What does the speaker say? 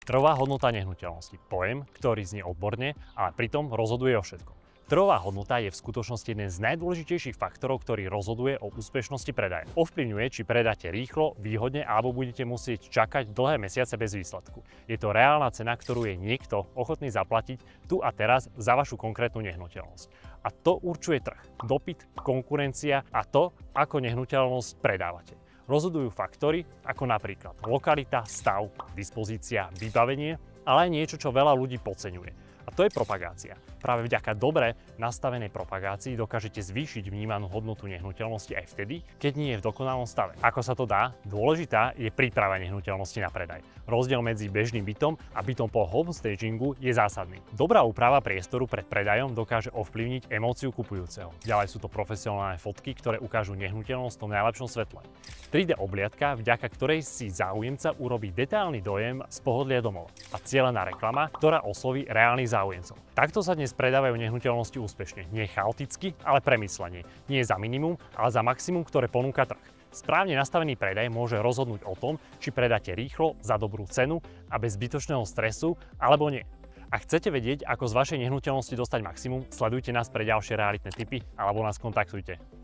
Trhová hodnota nehnuteľnosti. Pojem, ktorý znie odborne, ale pritom rozhoduje o všetkom. Trhová hodnota je v skutočnosti jeden z najdôležitejších faktorov, ktorý rozhoduje o úspešnosti predaja. Ovplyvňuje, či predáte rýchlo, výhodne alebo budete musieť čakať dlhé mesiace bez výsledku. Je to reálna cena, ktorú je niekto ochotný zaplatiť tu a teraz za vašu konkrétnu nehnuteľnosť. A to určuje trh, dopyt, konkurencia a to, ako nehnuteľnosť predávate. Rozhodujú faktory ako napríklad lokalita, stav, dispozícia, vybavenie, ale aj niečo, čo veľa ľudí podceňuje. A to je propagácia. Práve vďaka dobre nastavenej propagácii dokážete zvýšiť vnímanú hodnotu nehnuteľnosti aj vtedy, keď nie je v dokonalom stave. Ako sa to dá? Dôležitá je príprava nehnuteľnosti na predaj. Rozdiel medzi bežným bytom a bytom po homestagingu je zásadný. Dobrá úprava priestoru pred predajom dokáže ovplyvniť emóciu kupujúceho. Ďalej sú to profesionálne fotky, ktoré ukážu nehnuteľnosť v tom najlepšom svetle. 3D obliadka, vďaka ktorej si záujemca urobí detailný dojem z pohodlia domova. A cielená reklama, ktorá osloví reálnych záujemcov. Takto sa dnes predávajú nehnuteľnosti úspešne. Nie chaoticky, ale premyslenie. Nie za minimum, ale za maximum, ktoré ponúka trh. Správne nastavený predaj môže rozhodnúť o tom, či predáte rýchlo, za dobrú cenu a bez zbytočného stresu, alebo nie. Ak chcete vedieť, ako z vašej nehnuteľnosti dostať maximum, sledujte nás pre ďalšie realitné tipy alebo nás kontaktujte.